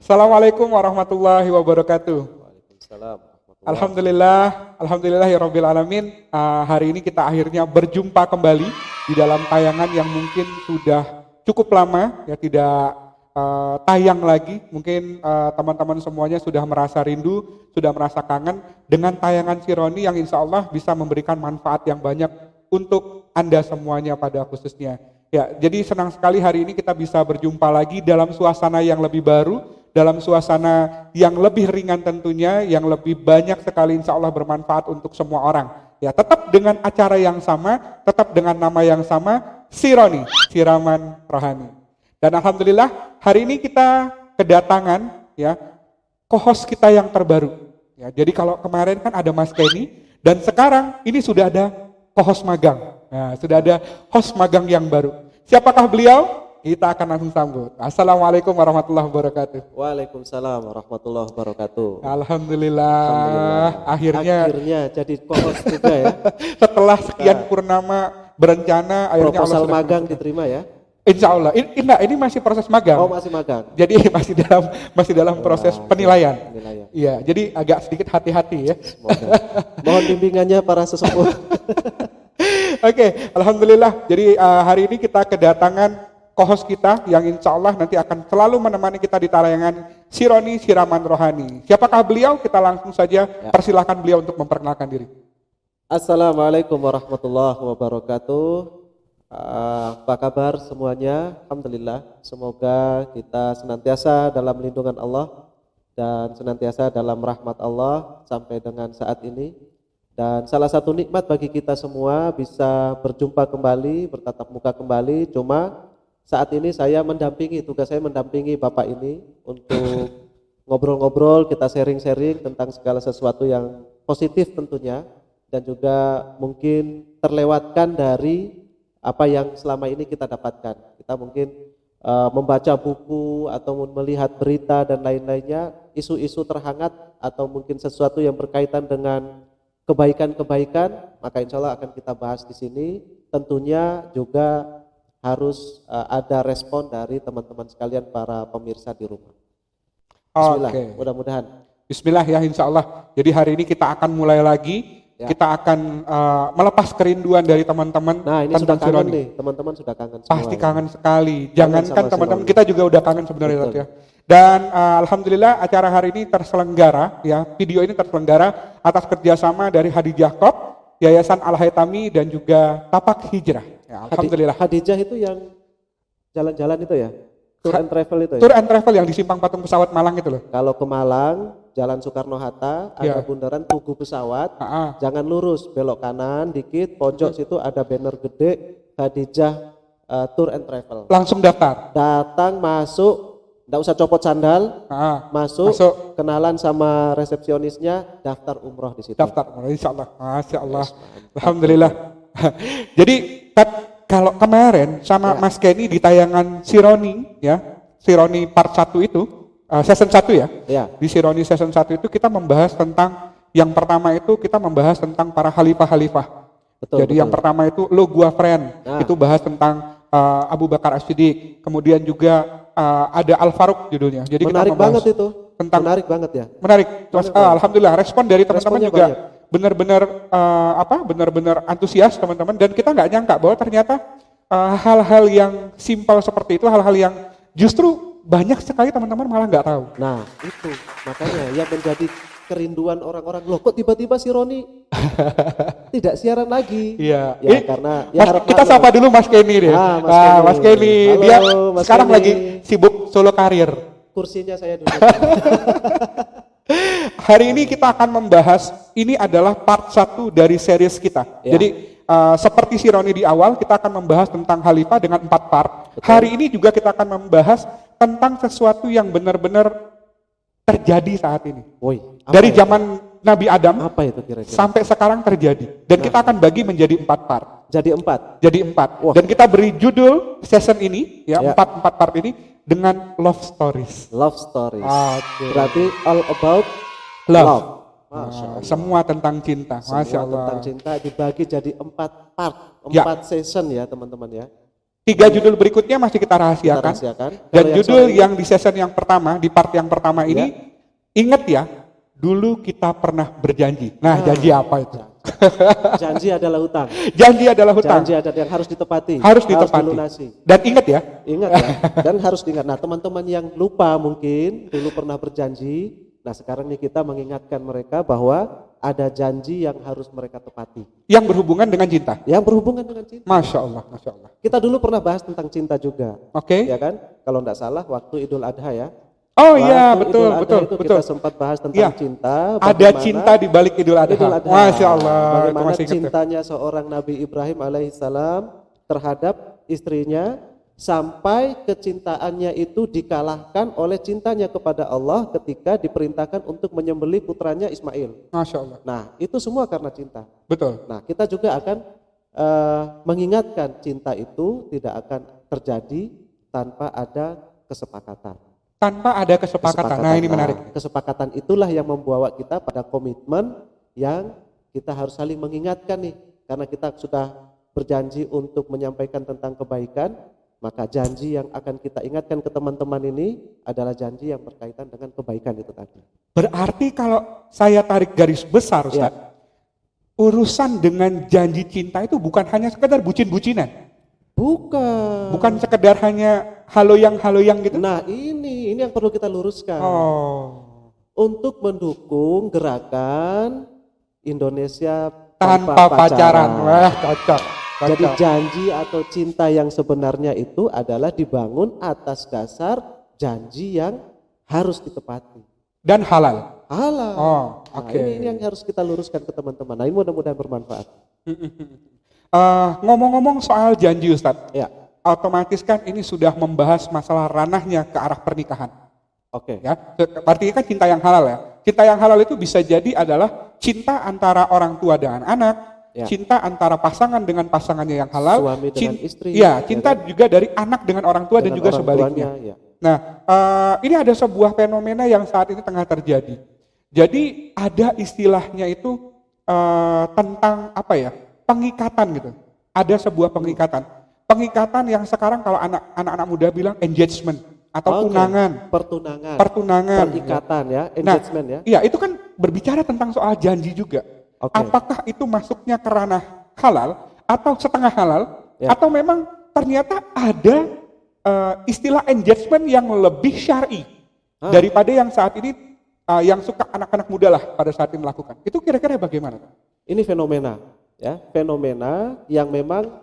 Assalamualaikum warahmatullahi wabarakatuh. Waalaikumsalam warahmatullahi Alhamdulillahirabbil alamin. Hari ini kita akhirnya berjumpa kembali di dalam tayangan yang mungkin sudah cukup lama ya tidak tayang lagi. Mungkin teman-teman semuanya sudah merasa rindu, sudah merasa kangen dengan tayangan Sironi yang insya Allah bisa memberikan manfaat yang banyak untuk Anda semuanya pada khususnya. Ya, jadi senang sekali hari ini kita bisa berjumpa lagi dalam suasana yang lebih baru, dalam suasana yang lebih ringan tentunya, yang lebih banyak sekali insya Allah bermanfaat untuk semua orang. Ya, tetap dengan acara yang sama, tetap dengan nama yang sama, Sironi, Siraman Rohani. Dan alhamdulillah hari ini kita kedatangan ya co-host kita yang terbaru. Ya, jadi kalau kemarin kan ada Mas Kenny dan sekarang ini sudah ada co-host magang. Nah, sudah ada host magang yang baru. Siapakah beliau? Kita akan langsung sambut. Assalamualaikum warahmatullahi wabarakatuh. Waalaikumsalam warahmatullahi wabarakatuh. Alhamdulillah. Akhirnya jadi co-host juga ya. Setelah sekian purnama berencana, akhirnya Proposal Allah magang diterima ya. Insya Allah. Ini masih proses magang. Oh, masih magang. Jadi masih dalam proses penilaian. Penilaian. Iya, jadi agak sedikit hati-hati ya. Semoga. Mohon bimbingannya para sesepuh. Oke, alhamdulillah. Jadi hari ini kita kedatangan co-host kita yang insya Allah nanti akan selalu menemani kita di tayangan Sironi Siraman Rohani. Siapakah beliau? Kita langsung saja persilahkan beliau untuk memperkenalkan diri. Assalamualaikum warahmatullahi wabarakatuh. Apa kabar semuanya? Alhamdulillah. Semoga kita senantiasa dalam lindungan Allah dan senantiasa dalam rahmat Allah sampai dengan saat ini. Dan salah satu nikmat bagi kita semua bisa berjumpa kembali, bertatap muka kembali. Cuma saat ini tugas saya mendampingi Bapak ini untuk ngobrol-ngobrol, kita sharing-sharing tentang segala sesuatu yang positif tentunya. Dan juga mungkin terlewatkan dari apa yang selama ini kita dapatkan. Kita mungkin membaca buku atau melihat berita dan lain-lainnya, isu-isu terhangat atau mungkin sesuatu yang berkaitan dengan kebaikan-kebaikan, maka insya Allah akan kita bahas di sini. Tentunya juga harus ada respon dari teman-teman sekalian para pemirsa di rumah. Bismillah, mudah-mudahan. Bismillah ya insya Allah. Jadi hari ini kita akan mulai lagi. Ya. Kita akan melepas kerinduan dari teman-teman. Nah, ini sudah kangen nih, teman-teman sudah kangen semua. Pasti kangen sekali. Jangankan teman-teman, kita juga udah kangen sebenarnya ya. Dan alhamdulillah acara hari ini terselenggara ya, video ini terselenggara atas kerjasama dari Hadijah Corp, Yayasan Al-Haytami dan juga Tapak Hijrah. Ya, alhamdulillah. Hadijah itu yang jalan-jalan itu ya? Tour and travel itu ya? Tour and travel yang di simpang patung pesawat Malang itu loh. Kalau ke Malang, Jalan Soekarno-Hatta, ada bundaran Tugu Pesawat, jangan lurus, belok kanan dikit, pojok situ ada banner gede, Hadijah Tour and Travel. Langsung daftar? Datang, masuk, nggak usah copot sandal, masuk, kenalan sama resepsionisnya, daftar umroh di situ. Daftar umroh, insya Allah. Masya Allah. Alhamdulillah. Jadi kalau kemarin sama Mas Kenny di tayangan Sironi ya, Sironi part 1 itu, season 1 ya. Di Sironi season 1 itu kita membahas tentang, yang pertama itu kita membahas tentang para khalifah-khalifah. Jadi yang pertama itu Lo Gua Friend, itu bahas tentang Abu Bakar As-Siddiq, kemudian juga ada Al-Faruq judulnya. Jadi menarik kita banget itu. Tentang, menarik banget ya. Menarik. Alhamdulillah respon dari teman-teman juga benar-benar antusias teman-teman, dan kita nggak nyangka bahwa ternyata hal-hal yang simpel seperti itu, hal-hal yang justru banyak sekali teman-teman malah nggak tahu. Nah itu makanya yang menjadi kerinduan orang-orang, loh kok tiba-tiba Sironi tidak siaran lagi. Iya. Ya karena ya kita sapa dulu Mas Kenny deh. Mas Kenny. Dia Mas sekarang Kenny. lagi sibuk solo karir. Kursinya saya duduk. Hari ini kita akan membahas, ini adalah part 1 dari series kita. Jadi seperti Sironi di awal, kita akan membahas tentang khalifah dengan 4 part. Hari ini juga kita akan membahas tentang sesuatu yang benar-benar terjadi saat ini. Dari zaman Nabi Adam sampai sekarang terjadi. Dan kita akan bagi menjadi 4 part. Jadi 4. Dan kita beri judul season ini, 4 part ini dengan love stories. Love stories. Berarti all about love. Semua tentang cinta. Semua Masya Allah. tentang cinta dibagi jadi 4 part, 4 season ya teman-teman ya. 3 judul berikutnya masih kita Kita rahasiakan. rahasiakan. Dan Kalau yang judul sore ini, yang di season yang pertama, di part yang pertama ini, ingat ya, dulu kita pernah berjanji. Nah, janji apa itu? janji adalah utang. Janji adalah hutang. Janji adalah yang harus ditepati. Harus ditepati. dilunasi. Dan ingat ya, Ingat ya, dan harus diingat. Nah, teman-teman yang lupa mungkin dulu pernah berjanji, nah sekarang nih kita mengingatkan mereka bahwa ada janji yang harus mereka tepati. yang berhubungan dengan cinta. Yang berhubungan dengan cinta. Masya Allah, Masya Allah. Kita dulu pernah bahas tentang cinta juga, Oke. ya kan? Kalau enggak salah waktu Idul Adha ya. Oh iya, Waktu betul, Idul Adha betul, itu betul. kita sempat bahas tentang Iya. cinta. Ada bagaimana cinta di balik Idul Adha. Idul Adha. Masya Allah. itu Bagaimana masih ingat ya. cintanya seorang Nabi Ibrahim alaihissalam terhadap istrinya, sampai kecintaannya itu dikalahkan oleh cintanya kepada Allah ketika diperintahkan untuk menyembelih putranya Ismail. Masya Allah. Nah, itu semua karena cinta. Betul. Nah, kita juga akan mengingatkan cinta itu tidak akan terjadi tanpa ada kesepakatan. Tanpa ada kesepakatan. Nah, ini menarik. Kesepakatan itulah yang membawa kita pada komitmen yang kita harus saling mengingatkan nih. Karena kita sudah berjanji untuk menyampaikan tentang kebaikan, maka janji yang akan kita ingatkan ke teman-teman ini adalah janji yang berkaitan dengan kebaikan itu tadi. Berarti kalau saya tarik garis besar, Ustaz, urusan dengan janji cinta itu bukan hanya sekedar bucin-bucinan. Bukan sekedar hanya haloyang gitu. Nah, ini yang perlu kita luruskan. Oh. Untuk mendukung gerakan Indonesia Tanpa pacaran. Wah, cocok. Jadi janji atau cinta yang sebenarnya itu adalah dibangun atas dasar janji yang harus ditepati. Dan halal. Halal. Oh, Nah, oke. ini yang harus kita luruskan ke teman-teman. Nah, ini mudah-mudahan bermanfaat. Ngomong-ngomong soal janji, Ustadz, Ya, otomatis kan ini sudah membahas masalah ranahnya ke arah pernikahan. oke. Ya, artinya kan cinta yang halal ya. Cinta yang halal itu bisa jadi adalah cinta antara orang tua dengan anak, Ya. cinta antara pasangan dengan pasangannya yang halal, Suami dengan istri, iya, ya cinta kan? juga dari anak dengan orang tua dan Dengan juga orang sebaliknya. tuanya, ya. Nah, ini ada sebuah fenomena yang saat ini tengah terjadi. Jadi ada istilahnya itu tentang apa ya? Pengikatan gitu. Ada sebuah pengikatan. Pengikatan yang sekarang kalau anak-anak muda bilang engagement atau Oke. tunangan. Pertunangan. Perikatan ya, Nah, engagement ya. iya, itu kan berbicara tentang soal janji juga. Oke. Apakah itu masuknya ke ranah halal atau setengah halal, Ya. atau memang ternyata ada istilah engagement yang lebih syar'i daripada yang saat ini yang suka anak-anak muda lah pada saat ini melakukan. Itu kira-kira bagaimana? Ini fenomena, ya, fenomena yang memang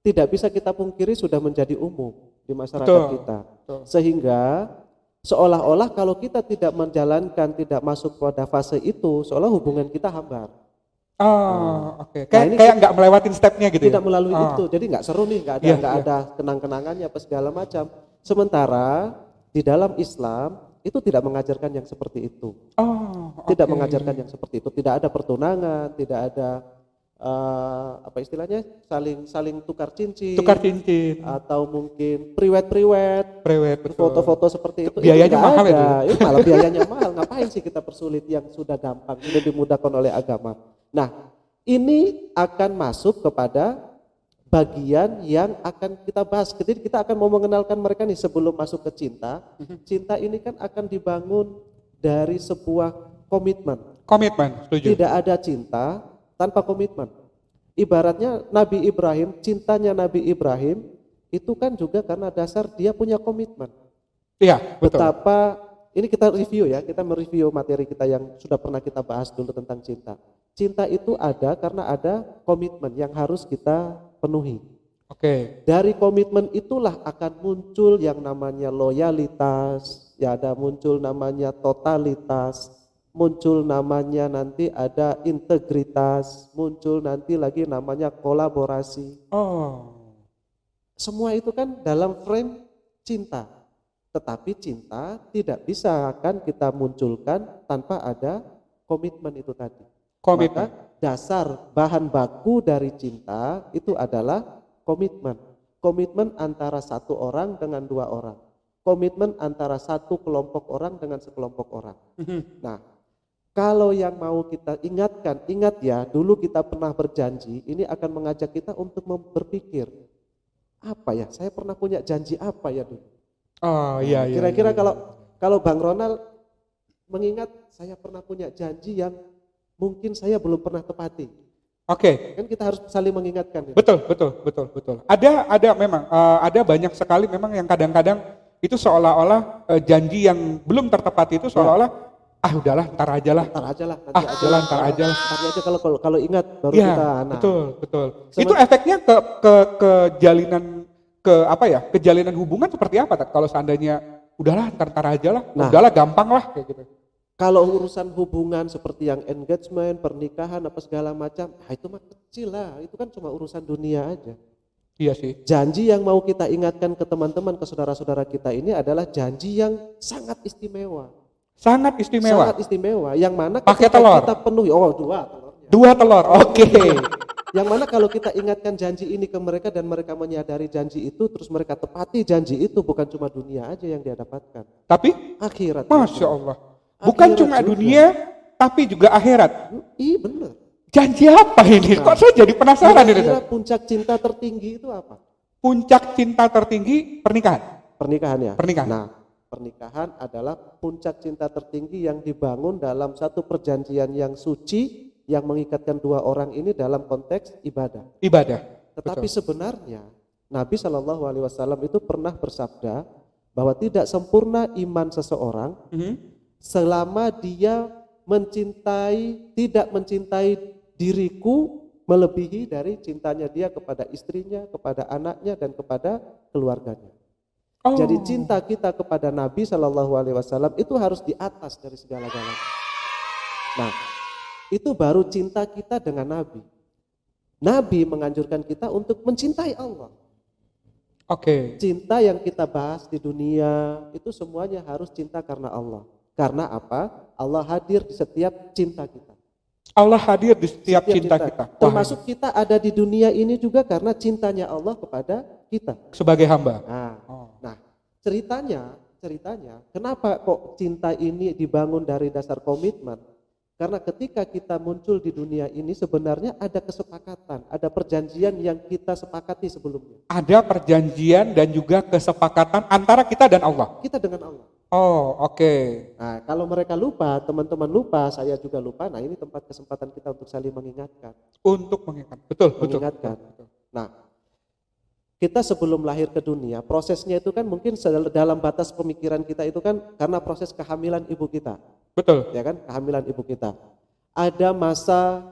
tidak bisa kita pungkiri sudah menjadi umum di masyarakat Betul, kita. betul. Sehingga seolah-olah kalau kita tidak menjalankan, tidak masuk pada fase itu, seolah hubungan kita hambar. Oh, oke. Nah, ini Kayak nggak melewatin stepnya gitu Tidak ya? melalui Oh. itu, jadi nggak seru nih, nggak Iya, ada kenang-kenangannya apa segala macam. Sementara di dalam Islam itu tidak mengajarkan yang seperti itu. Oh, Tidak oke. mengajarkan yang seperti itu. Tidak ada pertunangan, tidak ada apa istilahnya saling tukar cincin, Tukar cincin, atau mungkin priwet-priwet, prewed, betul. foto-foto seperti itu. Biayanya nggak mahal ada. Itu malah biayanya mahal. Ngapain sih kita persulit yang sudah gampang, sudah dimudahkan oleh agama. Nah, ini akan masuk kepada bagian yang akan kita bahas. Jadi kita akan mau mengenalkan mereka nih sebelum masuk ke cinta. Cinta ini kan akan dibangun dari sebuah komitmen. Komitmen, setuju. Tidak ada cinta tanpa komitmen. Ibaratnya Nabi Ibrahim, cintanya Nabi Ibrahim itu kan juga karena dasar dia punya komitmen. Iya, betul. Betapa, ini kita review ya, kita mereview materi kita yang sudah pernah kita bahas dulu tentang cinta. Cinta itu ada karena ada komitmen yang harus kita penuhi. Oke. Dari komitmen itulah akan muncul yang namanya loyalitas, ya ada muncul namanya totalitas, muncul namanya nanti ada integritas, muncul nanti lagi namanya kolaborasi. Oh, Semua itu kan dalam frame cinta. Tetapi cinta tidak bisa akan kita munculkan tanpa ada komitmen itu tadi. komitmen. Maka dasar bahan baku dari cinta itu adalah komitmen. Komitmen antara satu orang dengan dua orang. Komitmen antara satu kelompok orang dengan sekelompok orang. Nah, kalau yang mau kita ingatkan, ingat ya, dulu kita pernah berjanji, ini akan mengajak kita untuk berpikir, apa ya? Saya pernah punya janji apa ya dulu? Oh iya iya. Kira-kira iya. kalau Bang Ronald mengingat saya pernah punya janji yang mungkin saya belum pernah tepati. Oke. Kan kita harus saling mengingatkan. Betul, betul, betul, betul. Ada memang ada banyak sekali memang yang kadang-kadang itu seolah-olah janji yang belum tertepati itu seolah-olah udahlah ntar aja lah. Ntar aja lah, nanti aja Udahlah ntar aja lah. Nanti aja kalau ingat baru Iya, kita. betul, betul. Itu efeknya ke jalinan kejalinan hubungan seperti apa Tat? Kalau seandainya udahlah ntar aja lah, udahlah gampang lah kayak gitu. Kalau urusan hubungan seperti yang engagement, pernikahan apa segala macam, itu mah kecil lah. Itu kan cuma urusan dunia aja. Iya sih. Janji yang mau kita ingatkan ke teman-teman, ke saudara-saudara kita ini adalah janji yang sangat istimewa. Sangat istimewa. Sangat istimewa. Yang mana pakai ketika telur. kita penuhi, dua telurnya. Dua telur, oke. Yang mana kalau kita ingatkan janji ini ke mereka dan mereka menyadari janji itu, terus mereka tepati janji itu, bukan cuma dunia aja yang dia dapatkan. Tapi akhirat. Masya Allah. Bukan cuma juga dunia, tapi juga akhirat. Iya benar. Janji apa ini? Kok saya jadi penasaran ini? Kira-kira puncak cinta tertinggi itu apa? Puncak cinta tertinggi pernikahan. Pernikahan ya? Pernikahan. Nah, pernikahan adalah puncak cinta tertinggi yang dibangun dalam satu perjanjian yang suci yang mengikatkan dua orang ini dalam konteks ibadah. Ibadah. Tetapi sebenarnya Nabi Shallallahu Alaihi Wasallam itu pernah bersabda bahwa tidak sempurna iman seseorang selama dia tidak mencintai diriku melebihi dari cintanya dia kepada istrinya, kepada anaknya, dan kepada keluarganya. Jadi cinta kita kepada Nabi Shallallahu Alaihi Wasallam itu harus di atas dari segala-galanya. Nah, itu baru cinta kita dengan Nabi. Nabi menganjurkan kita untuk mencintai Allah. Cinta yang kita bahas di dunia itu semuanya harus cinta karena Allah. Karena apa? Allah hadir di setiap cinta kita. Allah hadir di setiap cinta kita. Termasuk kita ada di dunia ini juga karena cintanya Allah kepada kita. Sebagai hamba. Nah, ceritanya, kenapa kok cinta ini dibangun dari dasar komitmen? Karena ketika kita muncul di dunia ini sebenarnya ada kesepakatan, ada perjanjian yang kita sepakati sebelumnya. Ada perjanjian dan juga kesepakatan antara kita dan Allah. Kita dengan Allah. Nah, kalau mereka lupa, teman-teman lupa, saya juga lupa. Nah, ini tempat kesempatan kita untuk saling mengingatkan. Betul. Nah, kita sebelum lahir ke dunia, prosesnya itu kan mungkin dalam batas pemikiran kita itu kan karena proses kehamilan ibu kita. Betul. Ya kan, kehamilan ibu kita. Ada masa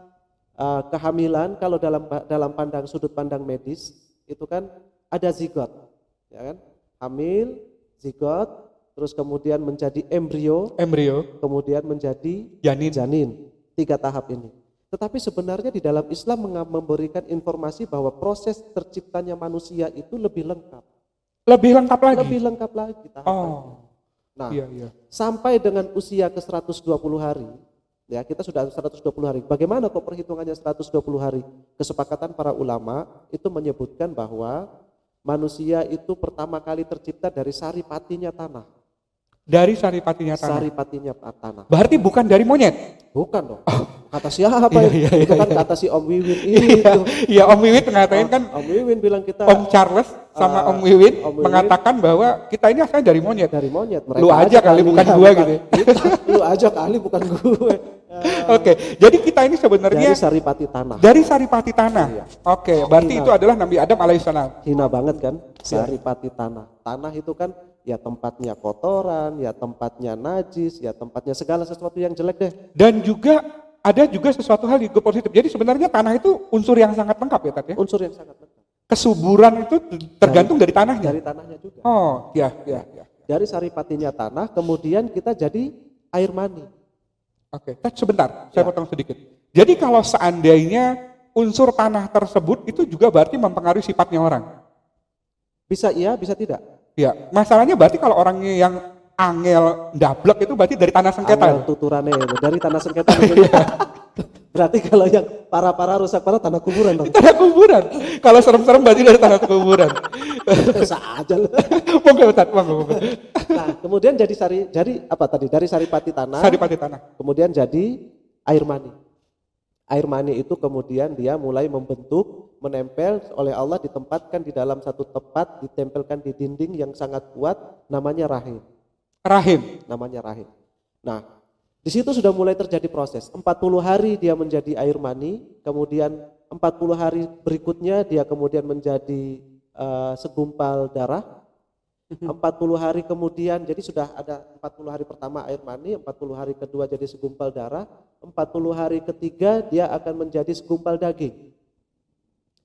kehamilan kalau dalam sudut pandang medis itu kan ada zigot, ya kan? Hamil, zigot, terus kemudian menjadi embrio, kemudian menjadi janin. 3 tahap ini. Tetapi sebenarnya di dalam Islam memberikan informasi bahwa proses terciptanya manusia itu lebih lengkap. Lebih lengkap lagi tahapannya. Nah, sampai dengan usia ke 120 hari, ya kita sudah 120 hari. Bagaimana kok perhitungannya 120 hari? Kesepakatan para ulama itu menyebutkan bahwa manusia itu pertama kali tercipta dari saripatinya tanah. Dari saripatinya tanah. Berarti bukan dari monyet? Bukan dong. Kata siapa itu kan kata si Om Wiwin itu. Iya, Om Wiwin ngatain kan. Om Wiwin bilang kita. Om Charles sama Om Wiwin mengatakan bahwa kita ini asalnya dari monyet. Dari monyet. Mereka lu aja kali bukan gue gitu. Lu aja kali bukan gue. Jadi kita ini sebenarnya dari saripati tanah. Iya. Berarti itu adalah Nabi Adam alaihissalam. Hina banget kan? Saripati tanah. Tanah itu kan ya tempatnya kotoran, ya tempatnya najis, ya tempatnya segala sesuatu yang jelek deh. Dan juga ada juga sesuatu hal juga positif. Jadi sebenarnya tanah itu unsur yang sangat lengkap ya Tat ya? Unsur yang sangat lengkap. Kesuburan itu tergantung dari tanahnya. Dari tanahnya juga. Dari saripatinya tanah, kemudian kita jadi air mani. Tat sebentar, saya potong sedikit. Jadi kalau seandainya unsur tanah tersebut itu juga berarti mempengaruhi sifatnya orang. Bisa iya, bisa tidak. Ya, masalahnya berarti kalau orangnya yang angel ndablek itu berarti dari tanah sengketa. Angel tuturannya itu, dari tanah sengketa. Berarti kalau yang parah-parah rusak parah tanah kuburan dong. Tanah kuburan. Kalau serem-serem berarti dari tanah kuburan. Bisa aja loh. Monggo. Nah, kemudian jadi apa tadi? Dari saripati tanah. Kemudian jadi air mani. Air mani itu kemudian dia mulai membentuk, menempel oleh Allah, ditempatkan di dalam satu tempat, ditempelkan di dinding yang sangat kuat, namanya rahim. Rahim. Namanya rahim. Nah, di situ sudah mulai terjadi proses. 40 hari dia menjadi air mani, kemudian 40 hari berikutnya dia kemudian menjadi segumpal darah. 40 hari kemudian, jadi sudah ada 40 hari pertama air mani, 40 hari kedua jadi segumpal darah, 40 hari ketiga dia akan menjadi segumpal daging.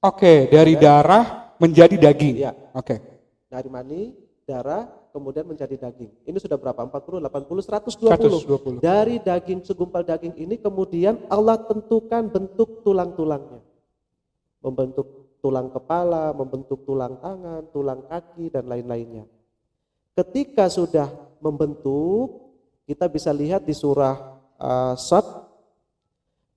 Oke, dari darah menjadi daging. Iya. Oke. Dari mani, darah, kemudian menjadi daging. Ini sudah berapa? 40, 80, 120. 120. Dari daging, segumpal daging ini kemudian Allah tentukan bentuk tulang-tulangnya. Membentuk tulang kepala, membentuk tulang tangan, tulang kaki, dan lain-lainnya. Ketika sudah membentuk, kita bisa lihat di surah Sad,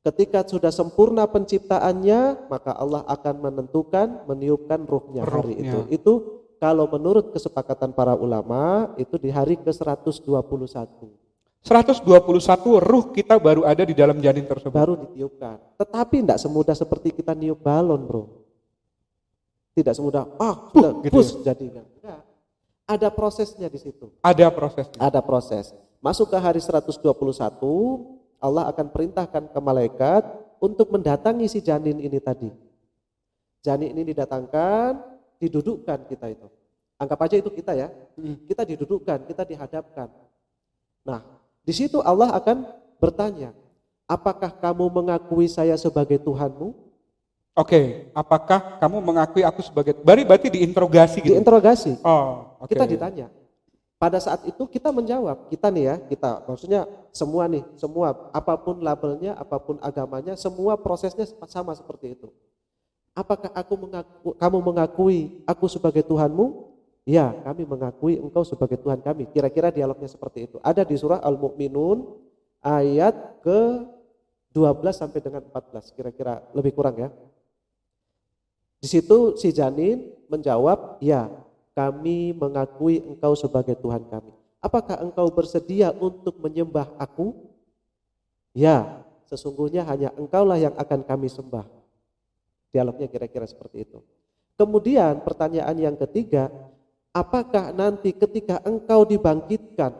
ketika sudah sempurna penciptaannya, maka Allah akan menentukan, meniupkan ruhnya hari itu. Itu kalau menurut kesepakatan para ulama, itu di hari ke-121. 121 ruh kita baru ada di dalam janin tersebut. Baru ditiupkan. Tetapi tidak semudah seperti kita niup balon, bro. Tidak semudah, sudah gitu push ya? jadinya. Enggak. Ada prosesnya di situ. Ada prosesnya. Ada proses. Masuk ke hari 121, Allah akan perintahkan ke malaikat untuk mendatangi si janin ini tadi. Janin ini didatangkan, didudukkan kita itu. Anggap aja itu kita ya. Kita didudukkan, kita dihadapkan. Nah, di situ Allah akan bertanya, apakah kamu mengakui saya sebagai Tuhanmu? Oke, apakah kamu mengakui aku sebagai, berarti diinterogasi gitu? Diinterogasi. Oh, oke. Kita ditanya. Pada saat itu kita menjawab, kita nih ya, kita maksudnya semua nih, semua apapun labelnya, apapun agamanya, semua prosesnya sama seperti itu. Apakah kamu mengakui aku sebagai Tuhanmu? Ya, kami mengakui engkau sebagai Tuhan kami. Kira-kira dialognya seperti itu. Ada di surah Al-Mu'minun ayat ke-12 sampai dengan 14, kira-kira lebih kurang ya. Di situ si janin menjawab, ya, kami mengakui engkau sebagai Tuhan kami. Apakah engkau bersedia untuk menyembah aku? Ya, sesungguhnya hanya engkaulah yang akan kami sembah. Dialognya kira-kira seperti itu. Kemudian pertanyaan yang ketiga, apakah nanti ketika engkau dibangkitkan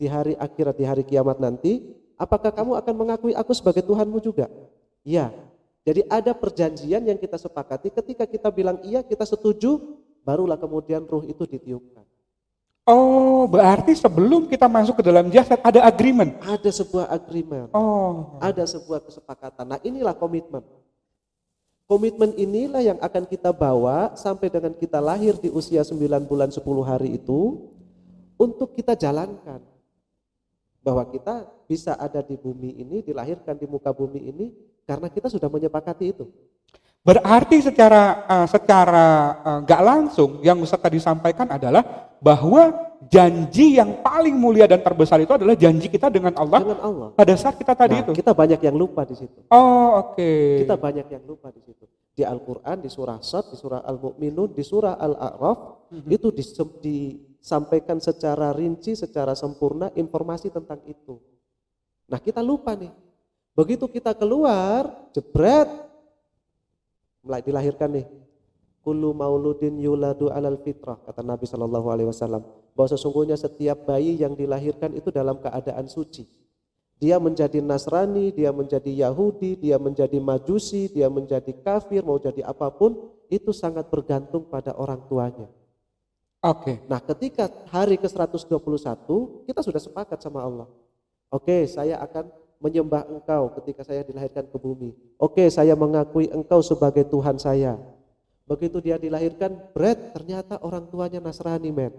di hari akhirat, di hari kiamat nanti, apakah kamu akan mengakui aku sebagai Tuhanmu juga? Ya. Jadi ada perjanjian yang kita sepakati, ketika kita bilang iya, kita setuju, barulah kemudian ruh itu ditiupkan. Oh, berarti sebelum kita masuk ke dalam jasad ada agreement? Ada sebuah agreement. Oh. Ada sebuah kesepakatan. Nah, inilah komitmen. Komitmen inilah yang akan kita bawa sampai dengan kita lahir di usia 9 bulan 10 hari itu, untuk kita jalankan. Bahwa kita bisa ada di bumi ini, dilahirkan di muka bumi ini, karena kita sudah menyepakati itu. Berarti secara nggak langsung yang Ustaz tadi sampaikan adalah bahwa janji yang paling mulia dan terbesar itu adalah janji kita dengan Allah. Dengan Allah. Pada saat kita tadi itu. Kita banyak yang lupa di situ. Oh, oke. Kita banyak yang lupa di situ. Di Al-Quran, di surah Sad, di surah Al-Mu'minun, di surah Al-A'raf, itu disampaikan secara rinci, secara sempurna informasi tentang itu. Nah, kita lupa nih. Begitu kita keluar, jebret, mulai dilahirkan nih. Kullu mauludin yuladu alal fitrah, kata Nabi SAW, bahwa sesungguhnya setiap bayi yang dilahirkan itu dalam keadaan suci. Dia menjadi Nasrani, dia menjadi Yahudi, dia menjadi Majusi, dia menjadi kafir, mau jadi apapun, itu sangat bergantung pada orang tuanya. Oke. Nah, ketika hari ke-121, kita sudah sepakat sama Allah. Oke, saya akan menyembah engkau ketika saya dilahirkan ke bumi. Oke, saya mengakui engkau sebagai Tuhan saya. Begitu dia dilahirkan, ternyata orang tuanya Nasrani, men.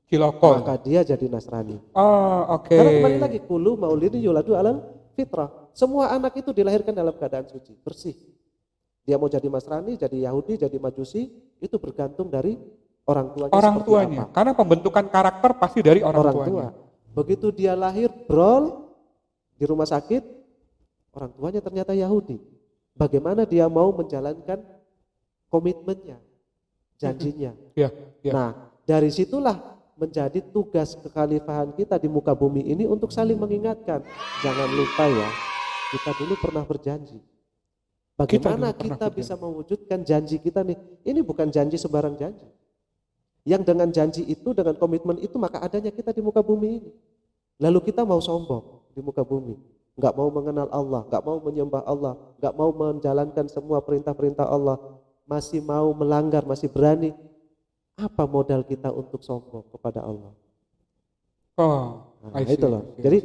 Kilokol. Maka dia jadi Nasrani. Oh, oke. Karena kembali lagi, kulu maulidin yuladu alal fitrah. Semua anak itu dilahirkan dalam keadaan suci, bersih. Dia mau jadi Nasrani, jadi Yahudi, jadi Majusi, itu bergantung dari orang tuanya. Orang tuanya. Apa. Karena pembentukan karakter pasti dari orang tuanya. Tua. Begitu dia lahir, brol di rumah sakit, orang tuanya ternyata Yahudi. Bagaimana dia mau menjalankan komitmennya, janjinya. Ya. Nah, dari situlah menjadi tugas kekhalifahan kita di muka bumi ini untuk saling mengingatkan. Jangan lupa ya, kita dulu pernah berjanji. Kita Bagaimana dulu pernah kita berjanji. bisa mewujudkan janji kita nih? Ini bukan janji sembarang janji. Yang dengan janji itu, dengan komitmen itu, maka adanya kita di muka bumi ini. Lalu kita mau sombong di muka bumi, nggak mau mengenal Allah, nggak mau menyembah Allah, nggak mau menjalankan semua perintah-perintah Allah, masih mau melanggar, masih berani. Apa modal kita untuk sombong kepada Allah? Oh, Nah, I see. itu loh. Jadi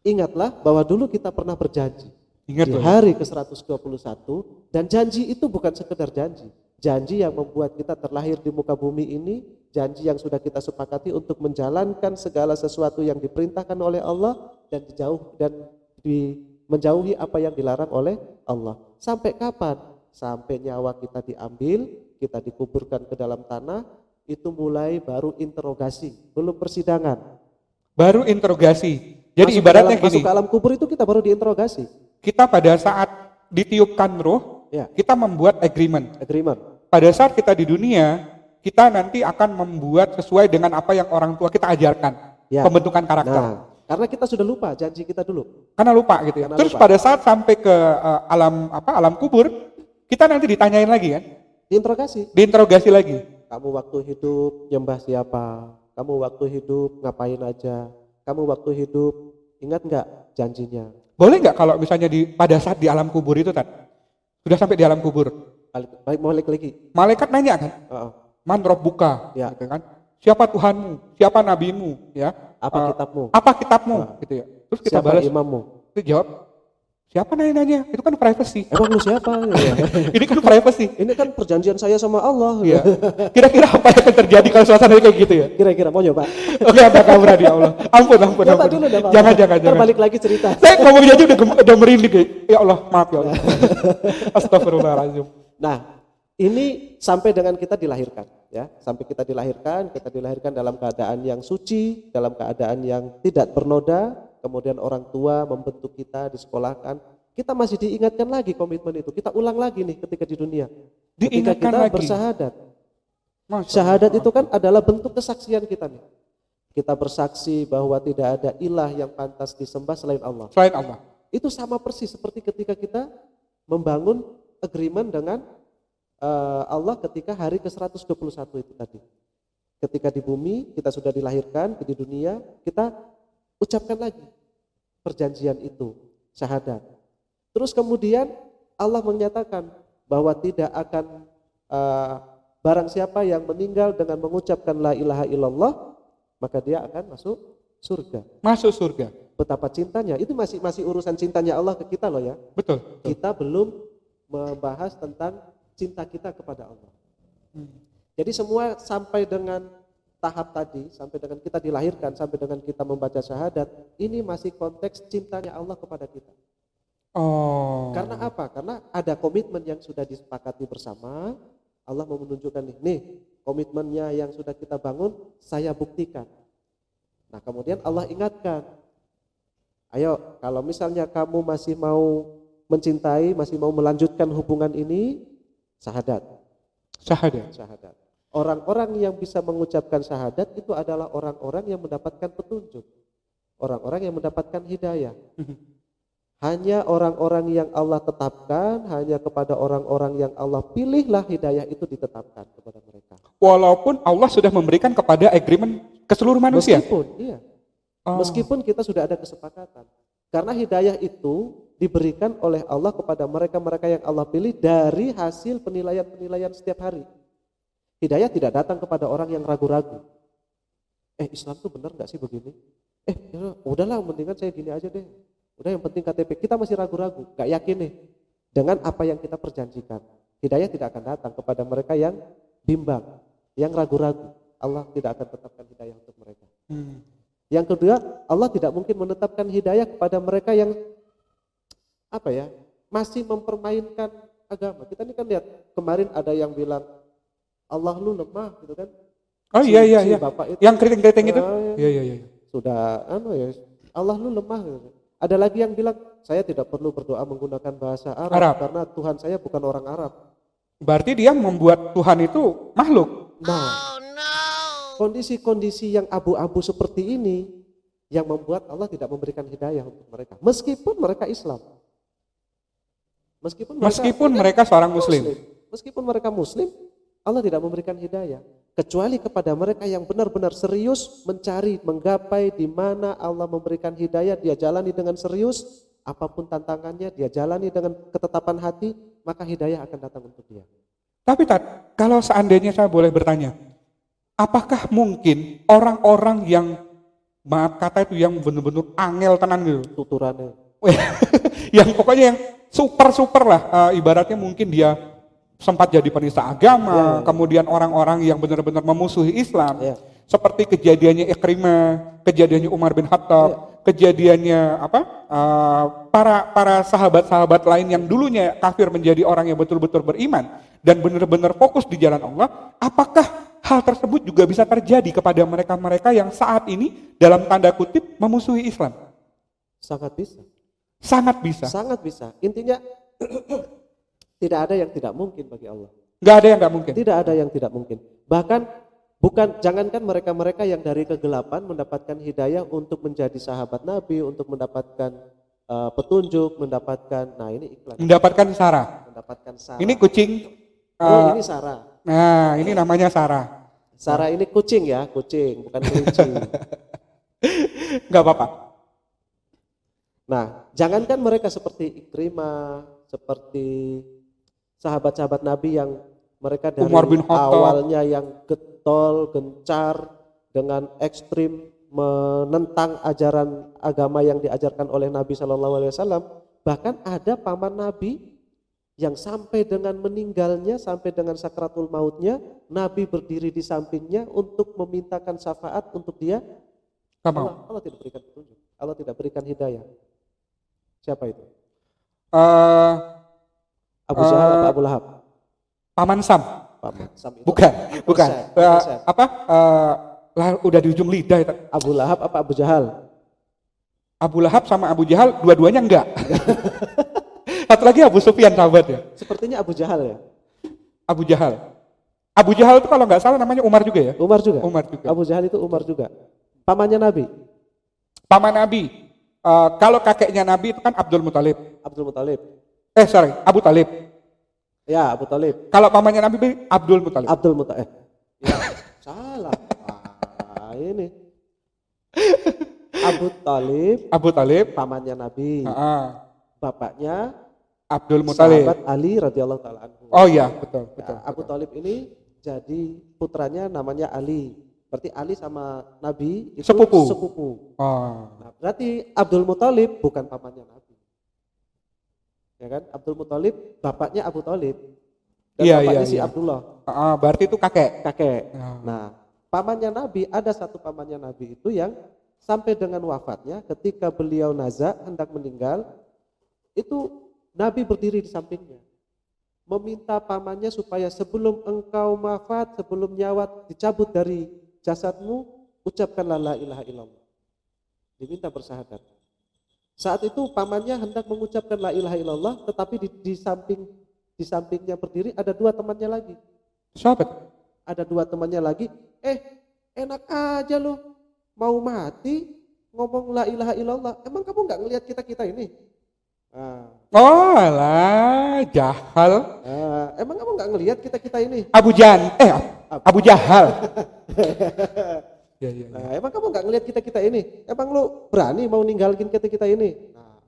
ingatlah bahwa dulu kita pernah berjanji Ingat di loh. hari ke-121, dan janji itu bukan sekedar janji. Janji yang membuat kita terlahir di muka bumi ini, janji yang sudah kita sepakati untuk menjalankan segala sesuatu yang diperintahkan oleh Allah dan menjauhi apa yang dilarang oleh Allah. Sampai kapan? Sampai nyawa kita diambil, kita dikuburkan ke dalam tanah, itu mulai baru interogasi, belum persidangan. Baru interogasi. Jadi Masuk ibaratnya masuk gini, ke alam kubur itu kita baru diinterogasi. kita pada saat ditiupkan roh, Ya, kita membuat agreement. agreement. Pada saat kita di dunia, kita nanti akan membuat sesuai dengan apa yang orang tua kita ajarkan. Ya. Pembentukan karakter. Nah, karena kita sudah lupa janji kita dulu. Karena lupa gitu ya. Karena Terus lupa. pada saat sampai ke alam kubur, kita nanti ditanyain lagi kan, Diinterogasi. diinterogasi lagi. Kamu waktu hidup nyembah siapa? Kamu waktu hidup ngapain aja? Kamu waktu hidup ingat nggak janjinya? Boleh nggak kalau misalnya pada saat di alam kubur itu Tat, sudah sampai di alam kubur, Balik lagi. malaikat nanya kan, Heeh. man rabbuka, Ya. gitu kan, siapa Tuhanmu, siapa nabimu, ya, Apa kitabmu? apa kitabmu, gitu ya. Terus kita Siapa balas, imammu? kita jawab, siapa nanya, itu kan privacy. Emang lu siapa? Ya. Ini kan privacy. Ini kan perjanjian saya sama Allah. Ya. Kira-kira apa yang akan terjadi kalau suasana kayak gitu ya? Kira-kira mau nyoba? Oke, apa kabar ya Allah? Ampun. Coba dulu dah, Pak. Jangan. Ntar balik lagi cerita. Saya ngomongnya aja udah merinding ya. Ya Allah, maaf ya Allah. Astagfirullahaladzim. Nah, ini sampai dengan kita dilahirkan, ya. Sampai kita dilahirkan dalam keadaan yang suci, dalam keadaan yang tidak bernoda. Kemudian orang tua membentuk kita, disekolahkan. Kita masih diingatkan lagi komitmen itu. Kita ulang lagi nih ketika di dunia. Ketika Diingatkan kita lagi. bersahadat. Masya Syahadat Allah. itu kan adalah bentuk kesaksian kita nih. Kita bersaksi bahwa tidak ada ilah yang pantas disembah selain Allah. Selain Allah. Itu sama persis seperti ketika kita membangun agreement dengan Allah ketika hari ke-121 itu tadi. Ketika di bumi kita sudah dilahirkan, di dunia kita ucapkan lagi perjanjian itu, syahadat. Terus kemudian Allah menyatakan bahwa tidak akan barang siapa yang meninggal dengan mengucapkan la ilaha illallah, maka dia akan masuk surga. Masuk surga. Betapa cintanya, itu masih urusan cintanya Allah ke kita loh ya. Betul. Kita belum membahas tentang cinta kita kepada Allah. Jadi semua sampai dengan tahap tadi, sampai dengan kita dilahirkan, sampai dengan kita membaca syahadat, ini masih konteks cintanya Allah kepada kita. Oh. Karena apa? Karena ada komitmen yang sudah disepakati bersama. Allah mau menunjukkan nih komitmennya yang sudah kita bangun, saya buktikan. Nah kemudian Allah ingatkan, ayo kalau misalnya kamu masih mau mencintai, masih mau melanjutkan hubungan ini, syahadat. Syahadat. Orang-orang yang bisa mengucapkan syahadat itu adalah orang-orang yang mendapatkan petunjuk. Orang-orang yang mendapatkan hidayah. Hanya orang-orang yang Allah tetapkan, hanya kepada orang-orang yang Allah pilihlah hidayah itu ditetapkan kepada mereka. Walaupun Allah sudah memberikan kepada agreement ke seluruh manusia. Meskipun kita sudah ada kesepakatan. Karena hidayah itu diberikan oleh Allah kepada mereka-mereka yang Allah pilih dari hasil penilaian-penilaian setiap hari. Hidayah tidak datang kepada orang yang ragu-ragu. Islam tuh benar nggak sih begini? Ya udahlah, mendingan saya gini aja deh. Udah yang penting KTP. Kita masih ragu-ragu, nggak yakin nih dengan apa yang kita perjanjikan. Hidayah tidak akan datang kepada mereka yang bimbang, yang ragu-ragu. Allah tidak akan tetapkan hidayah untuk mereka. Yang kedua, Allah tidak mungkin menetapkan hidayah kepada mereka yang masih mempermainkan agama. Kita ini kan lihat kemarin ada yang bilang Allah lu lemah gitu kan. Oh iya. Bapak itu, yang keriting-keriting itu. Iya. Sudah Allah lu lemah gitu. Ada lagi yang bilang saya tidak perlu berdoa menggunakan bahasa Arab. Karena Tuhan saya bukan orang Arab. Berarti dia membuat Tuhan itu makhluk. Nah, kondisi-kondisi yang abu-abu seperti ini yang membuat Allah tidak memberikan hidayah untuk mereka. Meskipun mereka Islam. Meskipun mereka seorang muslim. Meskipun mereka muslim, Allah tidak memberikan hidayah. Kecuali kepada mereka yang benar-benar serius mencari, menggapai di mana Allah memberikan hidayah, dia jalani dengan serius, apapun tantangannya, dia jalani dengan ketetapan hati, maka hidayah akan datang untuk dia. Tapi kalau seandainya saya boleh bertanya, apakah mungkin orang-orang yang, maaf kata itu, yang benar-benar angel tenan gitu, Tuturannya. yang pokoknya yang super lah, ibaratnya mungkin dia sempat jadi penista agama, kemudian orang-orang yang benar-benar memusuhi Islam, seperti kejadiannya Ikrimah, kejadiannya Umar bin Khattab, kejadiannya para sahabat-sahabat lain yang dulunya kafir menjadi orang yang betul-betul beriman dan benar-benar fokus di jalan Allah. Apakah hal tersebut juga bisa terjadi kepada mereka-mereka yang saat ini dalam tanda kutip memusuhi Islam? Sangat bisa. Sangat bisa. Sangat bisa. Intinya tidak ada yang tidak mungkin bagi Allah. Nggak ada yang nggak mungkin. Tidak ada yang tidak mungkin. Bahkan jangankan mereka-mereka yang dari kegelapan mendapatkan hidayah untuk menjadi sahabat Nabi, untuk mendapatkan petunjuk, mendapatkan, nah ini iklan. Mendapatkan Sarah. Mendapatkan Sarah. Ini kucing. Ini Sarah. Nah, ini namanya Sarah. Sarah ini kucing ya, kucing, bukan kelinci. Nggak apa-apa. Nah, jangankan mereka seperti Ikrimah, seperti sahabat-sahabat Nabi yang mereka dari Umar bin Khattab. awalnya yang getol, gencar, dengan ekstrim menentang ajaran agama yang diajarkan oleh Nabi SAW. Bahkan ada paman Nabi yang sampai dengan meninggalnya, sampai dengan sakratul mautnya, Nabi berdiri di sampingnya untuk memintakan syafaat untuk dia. Allah tidak berikan petunjuk, Allah tidak berikan hidayah. Siapa itu? Abu Jahal atau Abu Lahab? Paman Sam. Paman Sam itu Bukan. Sam. Udah di ujung lidah itu. Abu Lahab apa Abu Jahal? Abu Lahab sama Abu Jahal dua-duanya enggak. Satu lagi Abu Sufyan sahabat ya. Sepertinya Abu Jahal ya. Abu Jahal. Abu Jahal itu kalau nggak salah namanya Umar juga ya. Umar juga. Abu Jahal itu Umar juga. Pamannya Nabi. Paman Nabi. Kalau kakeknya Nabi itu kan Abdul Muthalib. Abu Talib. Ya, Abu Talib. Kalau pamannya Nabi Abdul Muthalib. Ya, salah. Ini. Abu Talib. Pamannya Nabi. Bapaknya Abdul Muthalib. Sahabat Ali radhiyallahu taala anhu. Oh iya, betul. Abu Talib ini jadi putranya namanya Ali. Berarti Ali sama Nabi itu sepupu. Nah, berarti Abdul Muthalib bukan pamannya Nabi. Ya kan? Abdul Muthalib bapaknya Abu Talib. Dan bapaknya si Abdullah. Berarti itu kakek. Nah, pamannya Nabi, ada satu pamannya Nabi itu yang sampai dengan wafatnya ketika beliau naza hendak meninggal, itu Nabi berdiri di sampingnya. Meminta pamannya supaya sebelum engkau wafat, sebelum nyawa dicabut dari jasadmu, ucapkanlah la ilaha illallah. Diminta bersyahadat. Saat itu pamannya hendak mengucapkan la ilaha illallah, tetapi di sampingnya berdiri ada dua temannya lagi. Sahabat. Ada dua temannya lagi. Enak aja lo, mau mati ngomong la ilaha illallah. Emang kamu nggak ngelihat kita ini? Oh alah, Jahal. Emang kamu nggak ngelihat kita ini? Abu Jahal. Ya. Emang kamu nggak ngelihat kita ini? Emang lu berani mau ninggalin kita ini? Nah,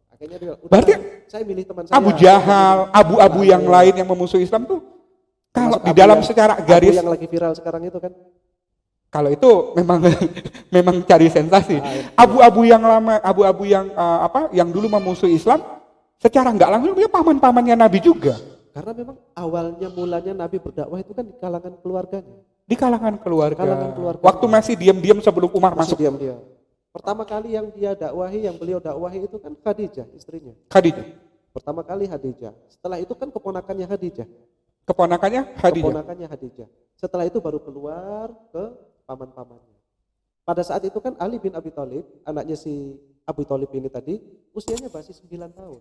akhirnya dia, berarti saya milih teman saya. Abu Jahal, abu-abu yang lain yang memusuhi Islam tuh, kalau di dalam secara garis yang lagi viral sekarang itu kan? Kalau itu memang cari sensasi. Abu-abu yang lama, abu-abu yang yang dulu memusuhi Islam, secara nggak langsung dia paman-pamannya Nabi juga. Karena memang awalnya mulanya Nabi berdakwah itu kan di kalangan keluarganya. Di kalangan keluarga. Waktu masih diam-diam sebelum Umar masuk. Diam-diam. Pertama kali yang beliau dakwahi itu kan Khadijah, istrinya. Khadijah. Pertama kali Khadijah. Setelah itu kan keponakannya Khadijah. Keponakannya Khadijah. Setelah itu baru keluar ke paman-pamannya. Pada saat itu kan Ali bin Abi Thalib, anaknya si Abu Thalib ini tadi, usianya masih 9 tahun.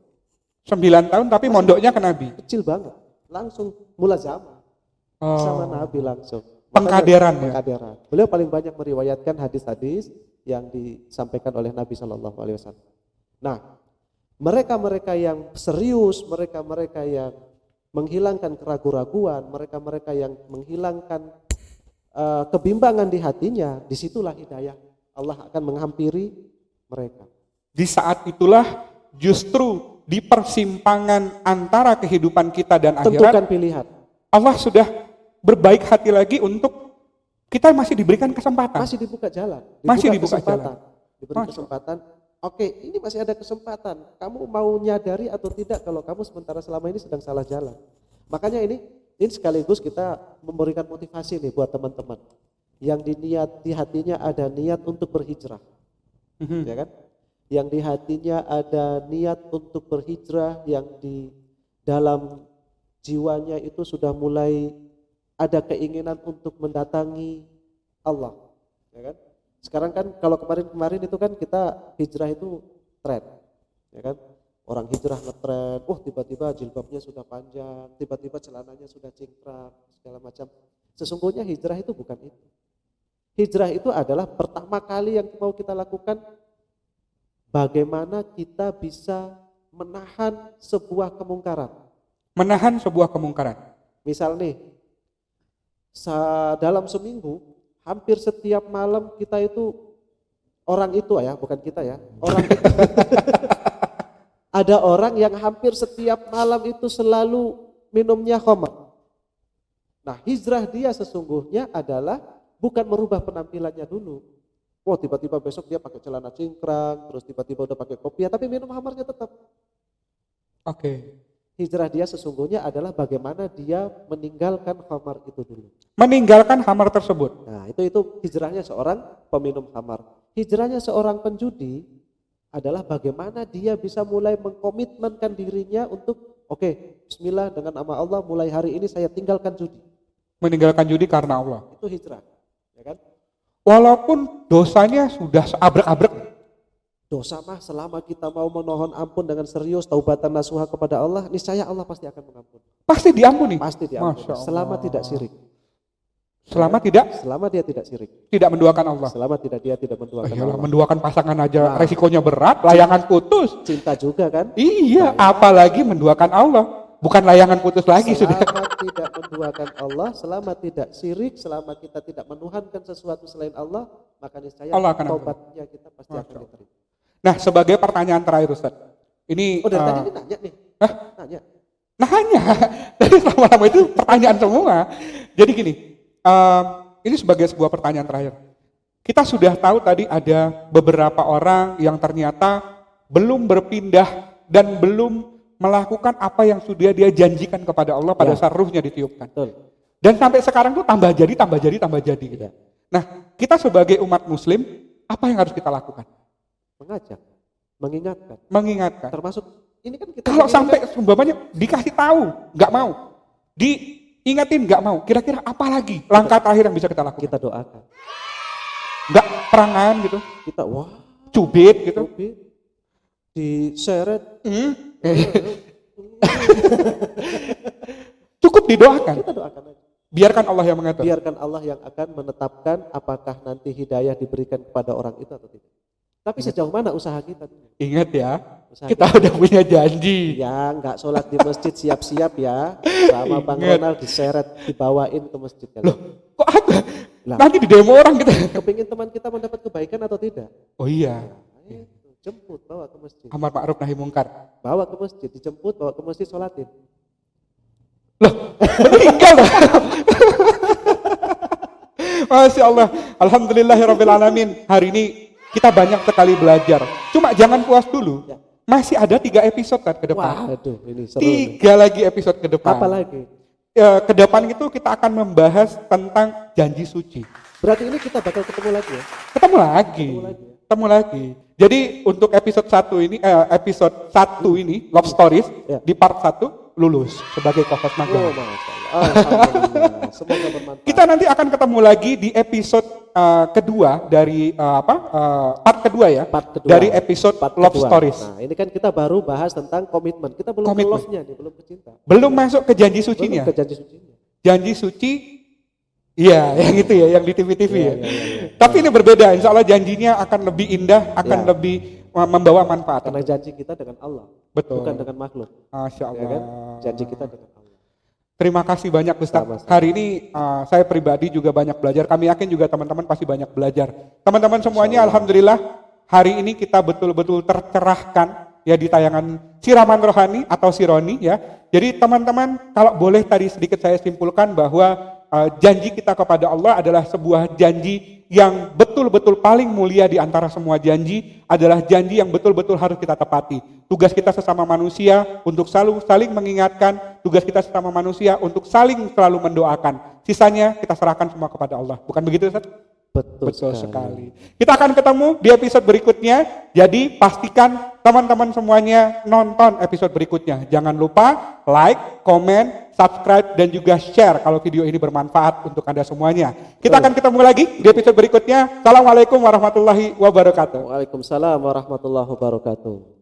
9 tahun tapi mondoknya ke Nabi. Kecil banget. Langsung mulazamah sama Nabi langsung. Pengkaderan. Beliau paling banyak meriwayatkan hadis-hadis yang disampaikan oleh Nabi SAW. Nah, mereka-mereka yang serius, mereka-mereka yang menghilangkan keraguan-raguan, mereka-mereka yang menghilangkan kebimbangan di hatinya, disitulah hidayah Allah akan menghampiri mereka. Di saat itulah justru di persimpangan antara kehidupan kita dan Tentukan akhirat, pilihan. Allah sudah berbaik hati lagi untuk kita masih diberikan kesempatan. Masih dibuka jalan, Masih dibuka kesempatan, jalan. diberi kesempatan. Oke, ini masih ada kesempatan. Kamu mau nyadari atau tidak kalau kamu sementara selama ini sedang salah jalan. Makanya ini sekaligus kita memberikan motivasi nih buat teman-teman yang di hatinya ada niat untuk berhijrah, ya kan? Yang di hatinya ada niat untuk berhijrah, yang di dalam jiwanya itu sudah mulai ada keinginan untuk mendatangi Allah, ya kan? Sekarang kan kalau kemarin-kemarin itu kan kita hijrah itu tren, ya kan? Orang hijrah ngetren, tiba-tiba jilbabnya sudah panjang, tiba-tiba celananya sudah cingkrang, segala macam. Sesungguhnya hijrah itu bukan itu. Hijrah itu adalah pertama kali yang mau kita lakukan, bagaimana kita bisa menahan sebuah kemungkaran. Menahan sebuah kemungkaran. Misal nih, dalam seminggu, hampir setiap malam kita itu, orang itu ya, bukan kita ya, orang itu, ada orang yang hampir setiap malam itu selalu minumnya khamar. Nah, hijrah dia sesungguhnya adalah bukan merubah penampilannya dulu. Tiba-tiba besok dia pakai celana cingkrang, terus tiba-tiba udah pakai kopiah, tapi minum khamarnya tetap. Oke. Hijrah dia sesungguhnya adalah bagaimana dia meninggalkan khamar itu dulu. Meninggalkan khamar tersebut. Nah, itu hijrahnya seorang peminum khamar. Hijrahnya seorang penjudi adalah bagaimana dia bisa mulai mengkomitmenkan dirinya untuk bismillah, dengan nama Allah mulai hari ini saya tinggalkan judi. Meninggalkan judi karena Allah. Itu hijrah, ya kan? Walaupun dosanya sudah seabrek-abrek. Dosa mah selama kita mau memohon ampun dengan serius, taubatan nasuha kepada Allah, niscaya Allah pasti akan mengampuni. Pasti diampuni. Pasti diampuni. Selama tidak syirik. Selama dia tidak syirik. Tidak menduakan Allah. Selama dia tidak menduakan Allah. Menduakan pasangan aja resikonya berat, layangan putus. Cinta juga kan? Iya, apalagi menduakan Allah. Bukan layangan putus lagi sudah. Selama tidak menduakan Allah, selama tidak syirik, selama kita tidak menuhankan sesuatu selain Allah, maka niscaya taubatnya kita pasti akan diterima. Nah, sebagai pertanyaan terakhir Ustaz. Ini dari tadi ini nanya nih. Nanya. Dari lama-lama itu pertanyaan semua. Jadi gini, ini sebagai sebuah pertanyaan terakhir. Kita sudah tahu tadi ada beberapa orang yang ternyata belum berpindah dan belum melakukan apa yang sudah dia janjikan kepada Allah pada saat ruhnya ditiupkan. Betul. Dan sampai sekarang tuh tambah jadi. Gitu. Nah, kita sebagai umat muslim, apa yang harus kita lakukan? Mengajak, mengingatkan. Termasuk ini kan kita kalau sampai umpamanya dikasih tahu, nggak mau. Diingatin nggak mau. Kira-kira apa lagi langkah terakhir yang bisa kita lakukan? Kita doakan. Nggak perangan gitu. Kita cubit gitu. Diseret. Cukup didoakan. Kita doakan aja. Biarkan Allah yang mengatur. Biarkan Allah yang akan menetapkan apakah nanti hidayah diberikan kepada orang itu atau tidak. Tapi sejauh mana usaha kita? Ingat ya, kita udah punya janji. Ya, nggak sholat di masjid siap-siap ya. Sama Bang Ronald diseret, dibawain ke masjid. Loh, kok ada? Nanti di demo orang kita. Kepingin teman kita mendapat kebaikan atau tidak? Oh iya. Jemput, bawa ke masjid. Amar ma'ruf nahi mungkar. Bawa ke masjid, dijemput, bawa ke masjid, sholatin. Loh, meninggal dah. Masya Allah. Alhamdulillahirrabbilalamin. Hari ini kita banyak sekali belajar. Cuma jangan puas dulu. Masih ada 3 episode kan ke depan. Waduh, ini seru. 3 lagi episode ke depan. Apa lagi? Ke depan itu kita akan membahas tentang janji suci. Berarti ini kita bakal ketemu lagi ya? Ketemu lagi. Jadi untuk episode 1 ini, Love Stories, di part 1 lulus sebagai co-host magang. Alhamdulillah. Semoga bermanfaat. Kita nanti akan ketemu lagi di episode kedua dari part kedua ya. Dari episode Love Stories. Nah, ini kan kita baru bahas tentang komitmen. Kita belum ke love-nya nih, belum ke cinta. Belum masuk ke janji sucinya. Belum ke janji sucinya. Janji suci, iya, yang itu ya, yang di TV-TV ya. Tapi ini berbeda. Insya Allah janjinya akan lebih indah, akan lebih membawa manfaat. Karena janji kita dengan Allah, Betul. bukan dengan makhluk. Masya Ya Allah. kan? Janji kita dengan Allah. Terima kasih banyak Ustaz. Sama-sama. Hari ini saya pribadi juga banyak belajar. Kami yakin juga teman-teman pasti banyak belajar. Teman-teman semuanya, alhamdulillah hari ini kita betul-betul tercerahkan ya di tayangan Siraman Rohani atau Sironi ya. Jadi teman-teman kalau boleh tadi sedikit saya simpulkan bahwa janji kita kepada Allah adalah sebuah janji yang betul-betul paling mulia di antara semua janji, adalah janji yang betul-betul harus kita tepati. Tugas kita sesama manusia untuk selalu saling mengingatkan, tugas kita sesama manusia untuk saling selalu mendoakan. Sisanya kita serahkan semua kepada Allah. Bukan begitu Ustaz? Betul Sekali. Kita akan ketemu di episode berikutnya. Jadi pastikan teman-teman semuanya nonton episode berikutnya. Jangan lupa like, komen, subscribe, dan juga share kalau video ini bermanfaat untuk Anda semuanya. Kita akan ketemu lagi di episode berikutnya. Assalamualaikum warahmatullahi wabarakatuh. Waalaikumsalam warahmatullahi wabarakatuh.